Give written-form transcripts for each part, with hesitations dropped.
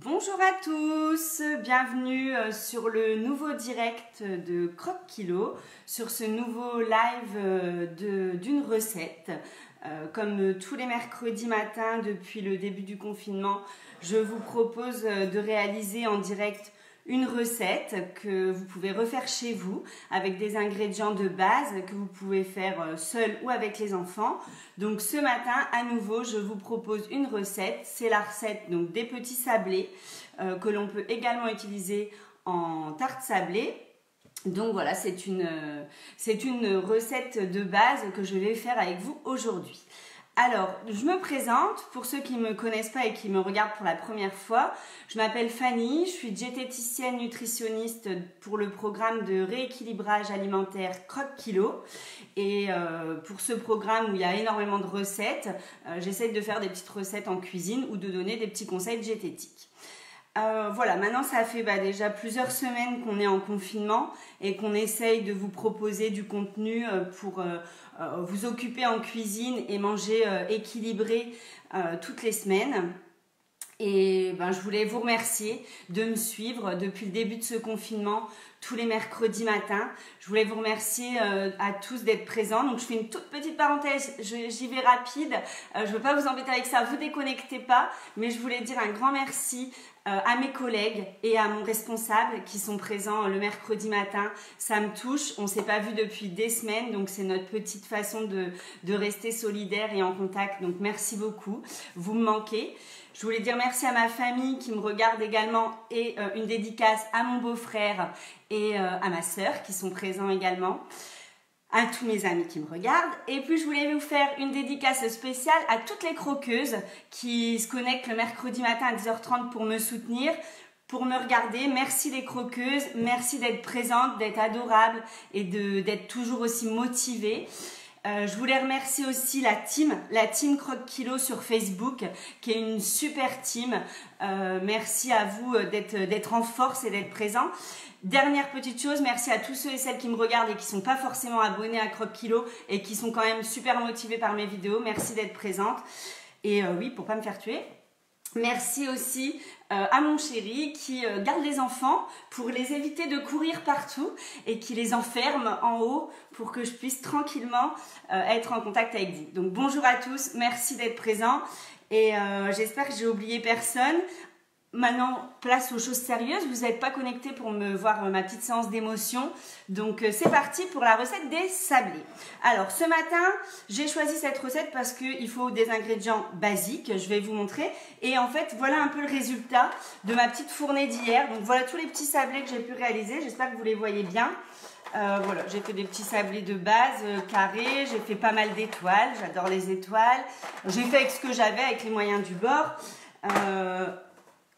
Bonjour à tous, bienvenue sur le nouveau direct de Croque Kilo, sur ce nouveau live d'une recette. Comme tous les mercredis matins depuis le début du confinement, je vous propose de réaliser en direct une recette que vous pouvez refaire chez vous avec des ingrédients de base que vous pouvez faire seul ou avec les enfants. Donc ce matin, à nouveau, je vous propose une recette. C'est la recette donc, des petits sablés que l'on peut également utiliser en tarte sablée. Donc voilà, c'est une recette de base que je vais faire avec vous aujourd'hui. Alors, je me présente, pour ceux qui ne me connaissent pas et qui me regardent pour la première fois, je m'appelle Fanny, je suis diététicienne nutritionniste pour le programme de rééquilibrage alimentaire Croque Kilo. Et pour ce programme où il y a énormément de recettes, j'essaie de faire des petites recettes en cuisine ou de donner des petits conseils diététiques. Voilà, maintenant ça fait déjà plusieurs semaines qu'on est en confinement et qu'on essaye de vous proposer du contenu pour vous occuper en cuisine et manger équilibré toutes les semaines. Et je voulais vous remercier de me suivre depuis le début de ce confinement tous les mercredis matins. Je voulais vous remercier à tous d'être présents. Donc je fais une toute petite parenthèse, j'y vais rapide. Je ne veux pas vous embêter avec ça, vous déconnectez pas. Mais je voulais dire un grand merci à mes collègues et à mon responsable qui sont présents le mercredi matin. Ça me touche, on ne s'est pas vu depuis des semaines, donc c'est notre petite façon de rester solidaire et en contact. Donc merci beaucoup, vous me manquez. Je voulais dire merci à ma famille qui me regarde également et une dédicace à mon beau-frère et à ma sœur qui sont présents également, à tous mes amis qui me regardent. Et puis je voulais vous faire une dédicace spéciale à toutes les croqueuses qui se connectent le mercredi matin à 10h30 pour me soutenir, pour me regarder. Merci les croqueuses, merci d'être présentes, d'être adorables et d'être toujours aussi motivées. Je voulais remercier aussi la team Croque Kilo sur Facebook, qui est une super team. Merci à vous d'être en force et d'être présents. Dernière petite chose, merci à tous ceux et celles qui me regardent et qui ne sont pas forcément abonnés à Croque Kilo et qui sont quand même super motivés par mes vidéos. Merci d'être présente. Et oui, pour pas me faire tuer. Merci aussi à mon chéri qui garde les enfants pour les éviter de courir partout et qui les enferme en haut pour que je puisse tranquillement être en contact avec vous. Donc bonjour à tous, merci d'être présents et j'espère que j'ai oublié personne. Maintenant, place aux choses sérieuses. Vous n'êtes pas connectés pour me voir ma petite séance d'émotion. Donc, c'est parti pour la recette des sablés. Alors, ce matin, j'ai choisi cette recette parce qu'il faut des ingrédients basiques. Je vais vous montrer. Et en fait, voilà un peu le résultat de ma petite fournée d'hier. Donc, voilà tous les petits sablés que j'ai pu réaliser. J'espère que vous les voyez bien. Voilà, j'ai fait des petits sablés de base, carrés. J'ai fait pas mal d'étoiles. J'adore les étoiles. J'ai fait avec ce que j'avais, avec les moyens du bord.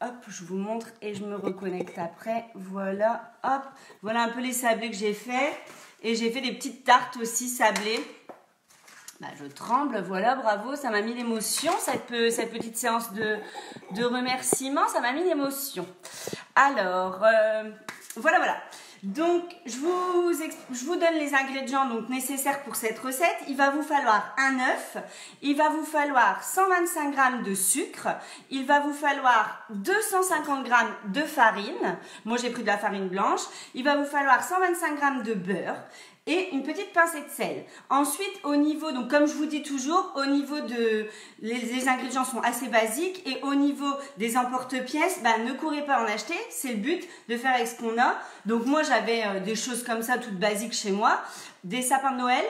Hop, je vous montre et je me reconnecte après. Voilà, hop. Voilà un peu les sablés que j'ai fait. Et j'ai fait des petites tartes aussi sablées. Je tremble, voilà, bravo. Ça m'a mis l'émotion, cette petite séance de remerciements. Ça m'a mis l'émotion. Alors, voilà. Donc, je vous donne les ingrédients donc, nécessaires pour cette recette. Il va vous falloir un œuf, il va vous falloir 125 g de sucre, il va vous falloir 250 g de farine. Moi, j'ai pris de la farine blanche. Il va vous falloir 125 g de beurre et une petite pincée de sel. Ensuite, au niveau, donc comme je vous dis toujours, au niveau de... Les ingrédients sont assez basiques et au niveau des emporte-pièces, ne courez pas en acheter. C'est le but de faire avec ce qu'on a. Donc moi, j'avais des choses comme ça, toutes basiques chez moi. Des sapins de Noël.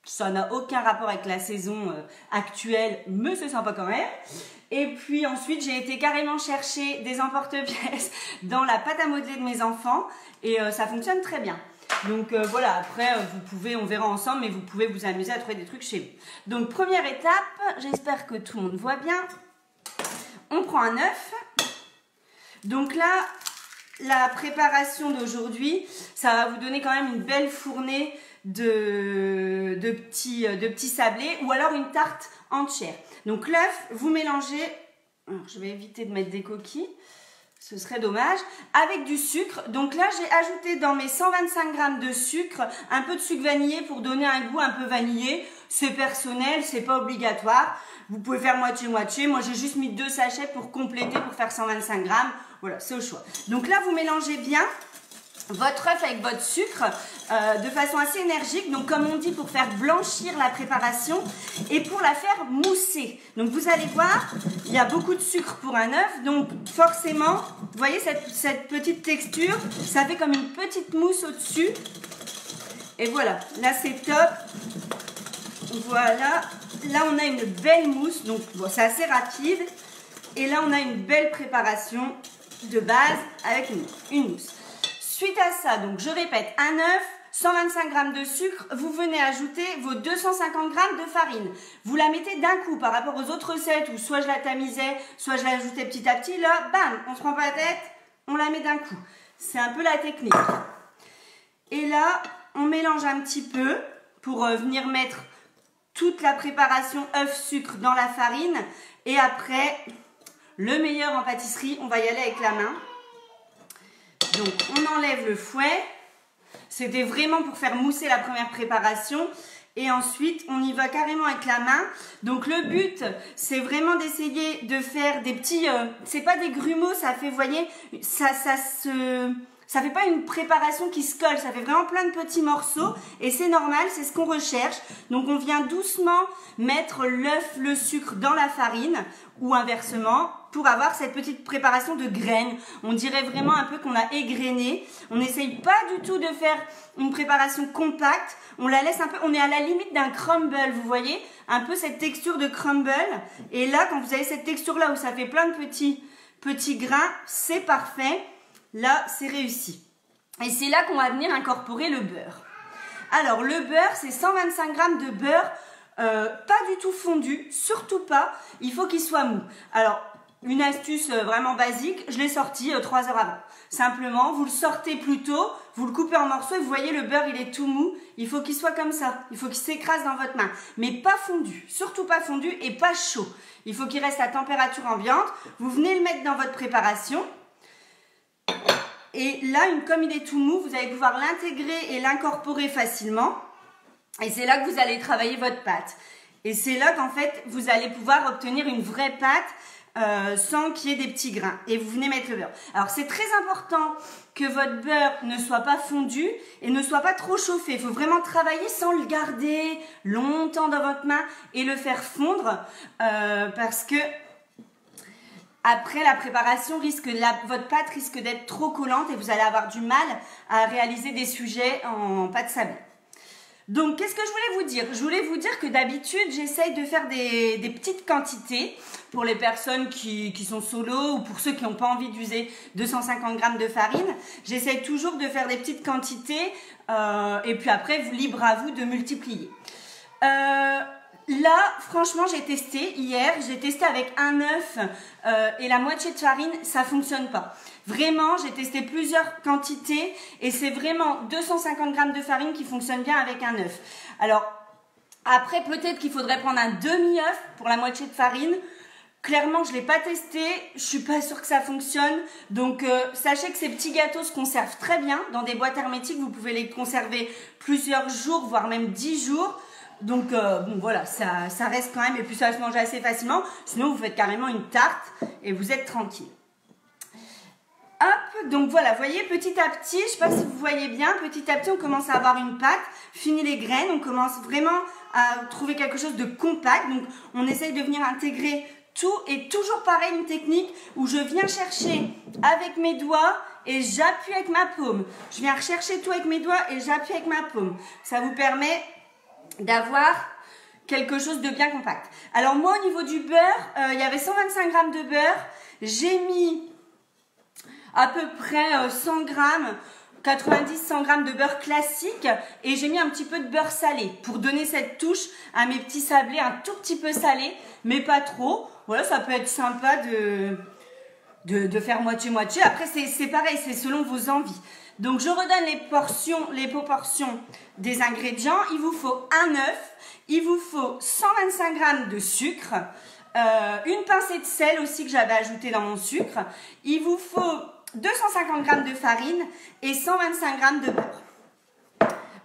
Ça n'a aucun rapport avec la saison actuelle, mais c'est sympa quand même. Et puis ensuite, j'ai été carrément chercher des emporte-pièces dans la pâte à modeler de mes enfants. Et ça fonctionne très bien. Donc voilà, après vous pouvez, on verra ensemble, mais vous pouvez vous amuser à trouver des trucs chez vous. Donc première étape, j'espère que tout le monde voit bien. On prend un œuf. Donc là, la préparation d'aujourd'hui, ça va vous donner quand même une belle fournée de petits sablés ou alors une tarte entière. Donc l'œuf, vous mélangez, alors, je vais éviter de mettre des coquilles. Ce serait dommage. Avec du sucre. Donc là, j'ai ajouté dans mes 125 g de sucre un peu de sucre vanillé pour donner un goût un peu vanillé. C'est personnel, c'est pas obligatoire. Vous pouvez faire moitié-moitié. Moi, j'ai juste mis 2 sachets pour compléter, pour faire 125 grammes. Voilà, c'est au choix. Donc là, vous mélangez bien votre œuf avec votre sucre de façon assez énergique, donc comme on dit, pour faire blanchir la préparation et pour la faire mousser. Donc vous allez voir, il y a beaucoup de sucre pour un œuf, donc forcément, vous voyez cette petite texture, ça fait comme une petite mousse au-dessus. Et voilà, là c'est top. Voilà, là on a une belle mousse, donc bon, c'est assez rapide. Et là on a une belle préparation de base avec une mousse. Suite à ça, donc je répète, un œuf, 125 g de sucre, vous venez ajouter vos 250 g de farine. Vous la mettez d'un coup par rapport aux autres recettes où soit je la tamisais, soit je l'ajoutais petit à petit. Là, bam, on se prend pas la tête, on la met d'un coup. C'est un peu la technique. Et là, on mélange un petit peu pour venir mettre toute la préparation œuf-sucre dans la farine. Et après, le meilleur en pâtisserie, on va y aller avec la main. Donc, on enlève le fouet. C'était vraiment pour faire mousser la première préparation. Et ensuite, on y va carrément avec la main. Donc, le but, c'est vraiment d'essayer de faire des petits... c'est pas des grumeaux, ça fait, vous voyez, ça fait pas une préparation qui se colle. Ça fait vraiment plein de petits morceaux. Et c'est normal, c'est ce qu'on recherche. Donc, on vient doucement mettre l'œuf, le sucre dans la farine. Ou inversement, pour avoir cette petite préparation de graines. On dirait vraiment un peu qu'on a égrené. On n'essaye pas du tout de faire une préparation compacte. On la laisse un peu, on est à la limite d'un crumble, vous voyez, un peu cette texture de crumble. Et là, quand vous avez cette texture-là où ça fait plein de petits grains, c'est parfait. Là, c'est réussi. Et c'est là qu'on va venir incorporer le beurre. Alors, le beurre, c'est 125 g de beurre. Pas du tout fondu, surtout pas, il faut qu'il soit mou. Alors, une astuce vraiment basique, je l'ai sorti 3 heures avant. Simplement, vous le sortez plus tôt, vous le coupez en morceaux et vous voyez le beurre il est tout mou, il faut qu'il soit comme ça, il faut qu'il s'écrase dans votre main. Mais pas fondu, surtout pas fondu et pas chaud. Il faut qu'il reste à température ambiante, vous venez le mettre dans votre préparation. Et là, comme il est tout mou, vous allez pouvoir l'intégrer et l'incorporer facilement. Et c'est là que vous allez travailler votre pâte. Et c'est là qu'en fait, vous allez pouvoir obtenir une vraie pâte sans qu'il y ait des petits grains. Et vous venez mettre le beurre. Alors, c'est très important que votre beurre ne soit pas fondu et ne soit pas trop chauffé. Il faut vraiment travailler sans le garder longtemps dans votre main et le faire fondre parce que après la préparation, votre pâte risque d'être trop collante et vous allez avoir du mal à réaliser des sujets en pâte sablée. Donc, qu'est-ce que je voulais vous dire? Je voulais vous dire que d'habitude, j'essaye de faire des petites quantités pour les personnes qui sont solo ou pour ceux qui n'ont pas envie d'user 250 g de farine. J'essaye toujours de faire des petites quantités et puis après, libre à vous de multiplier. Là, franchement, j'ai testé hier, j'ai testé avec un œuf et la moitié de farine, ça fonctionne pas. Vraiment, j'ai testé plusieurs quantités et c'est vraiment 250 g de farine qui fonctionne bien avec un œuf. Alors, après, peut-être qu'il faudrait prendre un demi-œuf pour la moitié de farine. Clairement, je ne l'ai pas testé, je suis pas sûre que ça fonctionne. Donc, sachez que ces petits gâteaux se conservent très bien dans des boîtes hermétiques. Vous pouvez les conserver plusieurs jours, voire même 10 jours. Donc, bon, voilà, ça reste quand même, et puis ça se mange assez facilement. Sinon, vous faites carrément une tarte et vous êtes tranquille. Hop, donc voilà, vous voyez, petit à petit, je ne sais pas si vous voyez bien, petit à petit, on commence à avoir une pâte. Fini les graines, on commence vraiment à trouver quelque chose de compact. Donc, on essaye de venir intégrer tout, et toujours pareil, une technique où je viens chercher avec mes doigts et j'appuie avec ma paume. Je viens rechercher tout avec mes doigts et j'appuie avec ma paume. Ça vous permet d'avoir quelque chose de bien compact. Alors moi, au niveau du beurre, il y avait 125 g de beurre. J'ai mis à peu près 100 g, 90-100 g de beurre classique et j'ai mis un petit peu de beurre salé pour donner cette touche à mes petits sablés, un tout petit peu salé, mais pas trop. Voilà, ça peut être sympa de faire moitié-moitié. Après, c'est pareil, c'est selon vos envies. Donc, je redonne les proportions des ingrédients. Il vous faut un œuf, il vous faut 125 g de sucre, une pincée de sel aussi que j'avais ajouté dans mon sucre. Il vous faut 250 g de farine et 125 g de beurre.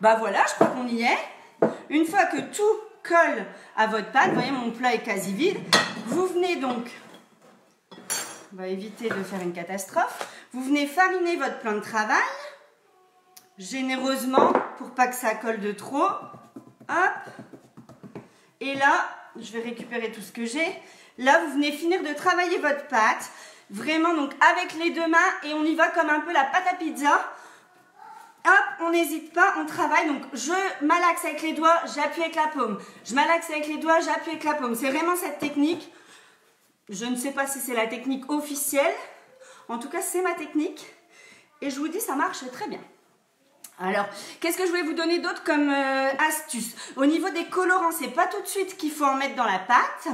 Bah voilà, je crois qu'on y est. Une fois que tout colle à votre pâte. Vous voyez, mon plat est quasi vide. Vous venez donc, on va éviter de faire une catastrophe, vous venez fariner votre plan de travail, généreusement, pour pas que ça colle de trop. Hop. Et là, je vais récupérer tout ce que j'ai. Là, vous venez finir de travailler votre pâte. Vraiment, donc, avec les deux mains. Et on y va comme un peu la pâte à pizza. Hop, on n'hésite pas, on travaille. Donc, je malaxe avec les doigts, j'appuie avec la paume. Je malaxe avec les doigts, j'appuie avec la paume. C'est vraiment cette technique. Je ne sais pas si c'est la technique officielle. En tout cas, c'est ma technique. Et je vous dis, ça marche très bien. Alors, qu'est-ce que je voulais vous donner d'autre comme astuce? Au niveau des colorants, c'est pas tout de suite qu'il faut en mettre dans la pâte.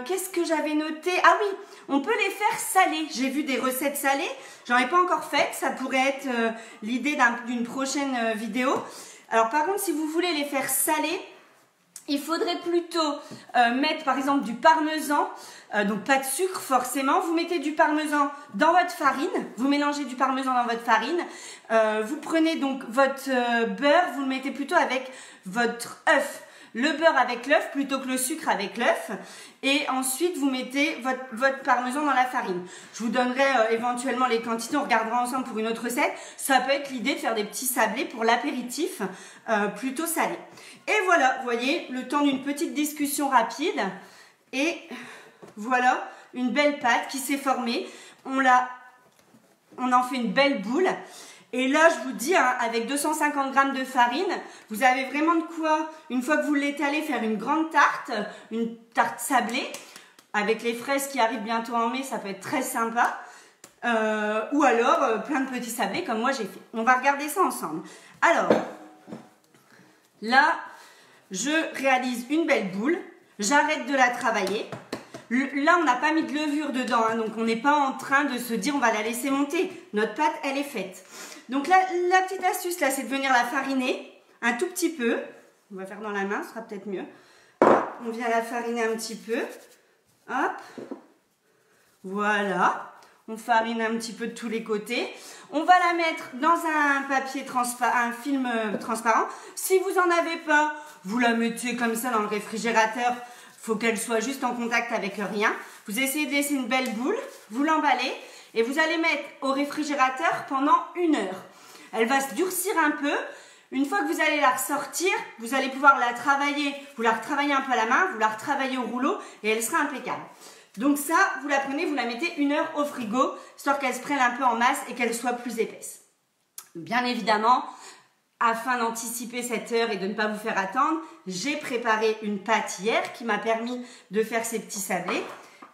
Qu'est-ce que j'avais noté? Ah oui, on peut les faire salés. J'ai vu des recettes salées. J'en ai pas encore faites. Ça pourrait être l'idée d'une prochaine vidéo. Alors, par contre, si vous voulez les faire salés, il faudrait plutôt mettre par exemple du parmesan, donc pas de sucre forcément. Vous mettez du parmesan dans votre farine, vous mélangez du parmesan dans votre farine. Vous prenez donc votre beurre, vous le mettez plutôt avec votre œuf. Le beurre avec l'œuf plutôt que le sucre avec l'œuf. Et ensuite, vous mettez votre parmesan dans la farine. Je vous donnerai éventuellement les quantités, on regardera ensemble pour une autre recette. Ça peut être l'idée de faire des petits sablés pour l'apéritif, plutôt salé. Et voilà, vous voyez, le temps d'une petite discussion rapide. Et voilà, une belle pâte qui s'est formée. On en fait une belle boule. Et là, je vous dis, hein, avec 250 g de farine, vous avez vraiment de quoi, une fois que vous l'étalez, faire une grande tarte, une tarte sablée. Avec les fraises qui arrivent bientôt en mai, ça peut être très sympa. Ou alors, plein de petits sablés comme moi j'ai fait. On va regarder ça ensemble. Alors, là, je réalise une belle boule. J'arrête de la travailler. Là, on n'a pas mis de levure dedans, hein, donc on n'est pas en train de se dire on va la laisser monter. Notre pâte, elle est faite. Donc là, la petite astuce, là, c'est de venir la fariner un tout petit peu. On va faire dans la main, ce sera peut-être mieux. On vient la fariner un petit peu. Hop. Voilà. On farine un petit peu de tous les côtés. On va la mettre dans un papier transparent, un film transparent. Si vous n'en avez pas, vous la mettez comme ça dans le réfrigérateur. Il faut qu'elle soit juste en contact avec rien. Vous essayez de laisser une belle boule, vous l'emballez et vous allez mettre au réfrigérateur pendant 1 heure. Elle va se durcir un peu. Une fois que vous allez la ressortir, vous allez pouvoir la travailler. Vous la retravaillez un peu à la main, vous la retravaillez au rouleau et elle sera impeccable. Donc ça, vous la prenez, vous la mettez 1 heure au frigo, histoire qu'elle se prenne un peu en masse et qu'elle soit plus épaisse. Bien évidemment, afin d'anticiper cette heure et de ne pas vous faire attendre, j'ai préparé une pâte hier qui m'a permis de faire ces petits sablés.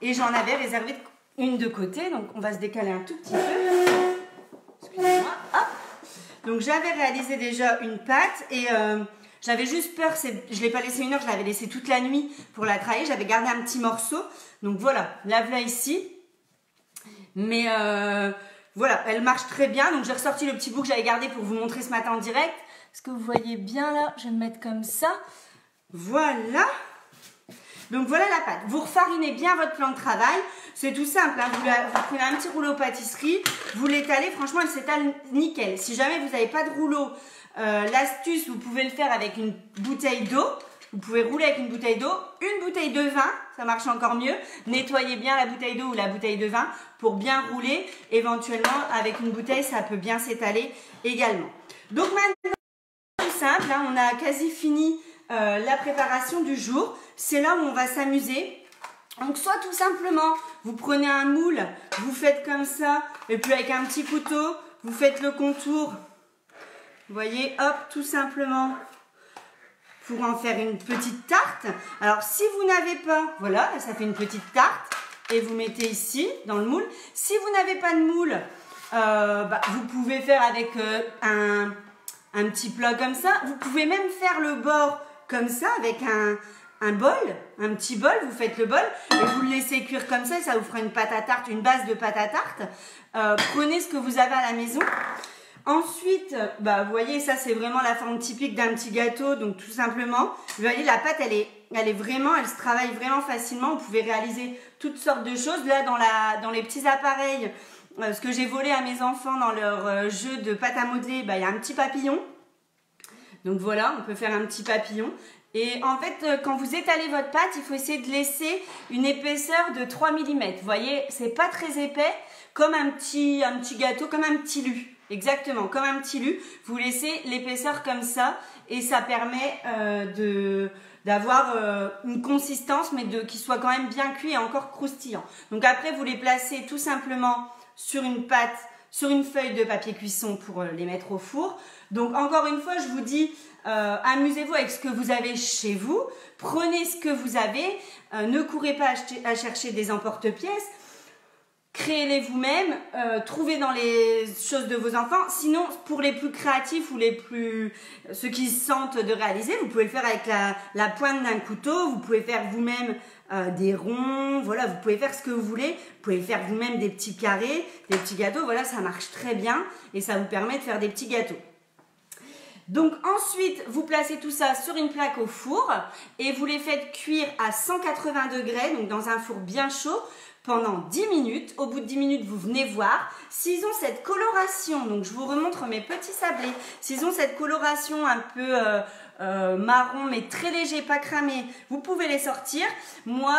Et j'en avais réservé une de côté, donc on va se décaler un tout petit peu. Excusez-moi, hop. Donc j'avais réalisé déjà une pâte et j'avais juste peur, je ne l'ai pas laissé 1 heure, je l'avais laissé toute la nuit pour la travailler. J'avais gardé un petit morceau. Donc voilà, la voilà ici. Mais voilà, elle marche très bien. Donc j'ai ressorti le petit bout que j'avais gardé pour vous montrer ce matin en direct. Est-ce que vous voyez bien là? Je vais me mettre comme ça. Voilà. Donc voilà la pâte. Vous refarinez bien votre plan de travail. C'est tout simple. Hein. Vous prenez un petit rouleau pâtisserie, vous l'étalez. Franchement, elle s'étale nickel. Si jamais vous n'avez pas de rouleau, l'astuce, vous pouvez le faire avec une bouteille d'eau. Vous pouvez rouler avec une bouteille d'eau, une bouteille de vin, ça marche encore mieux. Nettoyez bien la bouteille d'eau ou la bouteille de vin pour bien rouler. Éventuellement, avec une bouteille, ça peut bien s'étaler également. Donc maintenant, tout simple, hein, on a quasi fini la préparation du jour. C'est là où on va s'amuser. Donc soit tout simplement, vous prenez un moule, vous faites comme ça, et puis avec un petit couteau, vous faites le contour. Vous voyez, hop, tout simplement, pour en faire une petite tarte. Alors si vous n'avez pas, voilà, ça fait une petite tarte, et vous mettez ici, dans le moule. Si vous n'avez pas de moule, vous pouvez faire avec un petit plat comme ça. Vous pouvez même faire le bord comme ça, avec un bol, un petit bol, vous faites le bol et vous le laissez cuire comme ça, et ça vous fera une pâte à tarte, une base de pâte à tarte. Prenez ce que vous avez à la maison. Ensuite, vous voyez, ça c'est vraiment la forme typique d'un petit gâteau, donc tout simplement, vous voyez la pâte, elle se travaille vraiment facilement. Vous pouvez réaliser toutes sortes de choses. Là, dans les petits appareils, ce que j'ai volé à mes enfants dans leur jeu de pâte à modeler, il y a un petit papillon. Donc voilà, on peut faire un petit papillon. Et en fait, quand vous étalez votre pâte, il faut essayer de laisser une épaisseur de 3 mm. Vous voyez, c'est pas très épais, comme un petit gâteau, comme un petit lu. Exactement, comme un petit lu. Vous laissez l'épaisseur comme ça et ça permet d'avoir une consistance, mais qui soit quand même bien cuit et encore croustillant. Donc après, vous les placez tout simplement sur une pâte, sur une feuille de papier cuisson pour les mettre au four. Donc encore une fois, je vous dis, amusez-vous avec ce que vous avez chez vous, prenez ce que vous avez, ne courez pas à chercher des emporte-pièces, créez-les vous-même, trouvez dans les choses de vos enfants. Sinon, pour les plus créatifs ou ceux qui se sentent de réaliser, vous pouvez le faire avec la pointe d'un couteau, vous pouvez faire vous-même des ronds, voilà, vous pouvez faire ce que vous voulez, vous pouvez faire vous-même des petits carrés, des petits gâteaux, voilà, ça marche très bien et ça vous permet de faire des petits gâteaux. Donc ensuite, vous placez tout ça sur une plaque au four et vous les faites cuire à 180 degrés, donc dans un four bien chaud, pendant 10 minutes. Au bout de 10 minutes, vous venez voir s'ils ont cette coloration. Donc je vous remontre mes petits sablés. S'ils ont cette coloration un peu marron mais très léger, pas cramé, vous pouvez les sortir. Moi,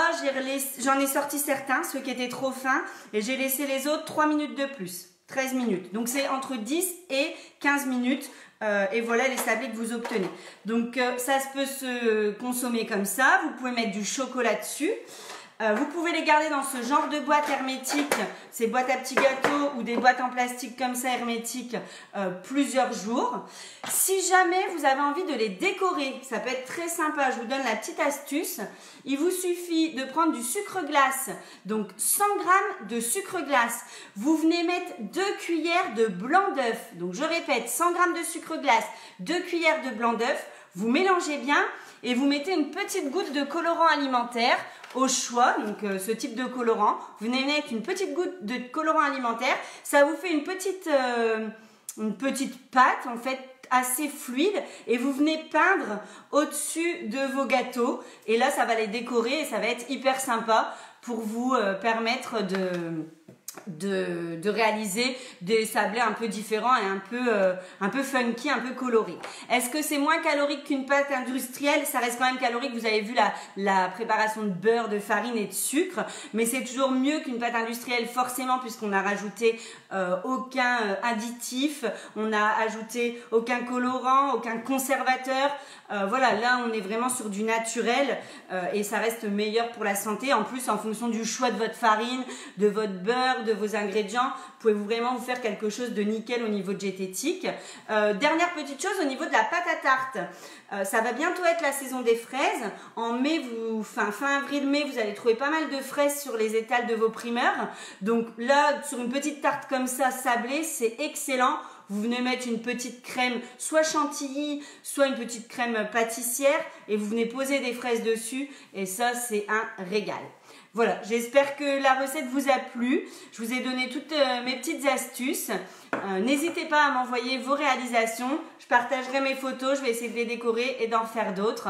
j'en ai sorti certains, ceux qui étaient trop fins, et j'ai laissé les autres 3 minutes de plus, 13 minutes. Donc c'est entre 10 et 15 minutes. Et voilà les sablés que vous obtenez. Donc ça peut se consommer comme ça. Vous pouvez mettre du chocolat dessus. Vous pouvez les garder dans ce genre de boîte hermétique, ces boîtes à petits gâteaux ou des boîtes en plastique comme ça hermétiques, plusieurs jours. Si jamais vous avez envie de les décorer, ça peut être très sympa, je vous donne la petite astuce. Il vous suffit de prendre du sucre glace, donc 100 g de sucre glace. Vous venez mettre 2 cuillères de blanc d'œuf. Donc je répète, 100 g de sucre glace, 2 cuillères de blanc d'œuf. Vous mélangez bien et vous mettez une petite goutte de colorant alimentaire au choix, donc ce type de colorant. Vous venez mettre une petite goutte de colorant alimentaire, ça vous fait une petite pâte en fait assez fluide et vous venez peindre au-dessus de vos gâteaux et là ça va les décorer et ça va être hyper sympa pour vous permettre de réaliser des sablés un peu différents et un peu funky, un peu colorés. Est-ce que c'est moins calorique qu'une pâte industrielle? Ça reste quand même calorique. Vous avez vu la préparation de beurre, de farine et de sucre, mais c'est toujours mieux qu'une pâte industrielle forcément puisqu'on n'a rajouté aucun additif, on n'a ajouté aucun colorant, aucun conservateur. Voilà, là on est vraiment sur du naturel et ça reste meilleur pour la santé. En plus, en fonction du choix de votre farine, de votre beurre, de vos ingrédients, pouvez-vous vraiment vous faire quelque chose de nickel au niveau diététique. Dernière petite chose au niveau de la pâte à tarte. Ça va bientôt être la saison des fraises. En mai, fin avril-mai, vous allez trouver pas mal de fraises sur les étals de vos primeurs. Donc là, sur une petite tarte comme ça, sablée, c'est excellent. Vous venez mettre une petite crème, soit chantilly, soit une petite crème pâtissière et vous venez poser des fraises dessus et ça, c'est un régal. Voilà, j'espère que la recette vous a plu. Je vous ai donné toutes mes petites astuces. N'hésitez pas à m'envoyer vos réalisations. Je partagerai mes photos, je vais essayer de les décorer et d'en faire d'autres.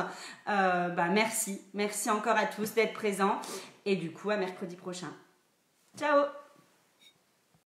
Merci encore à tous d'être présents. Et du coup, à mercredi prochain. Ciao!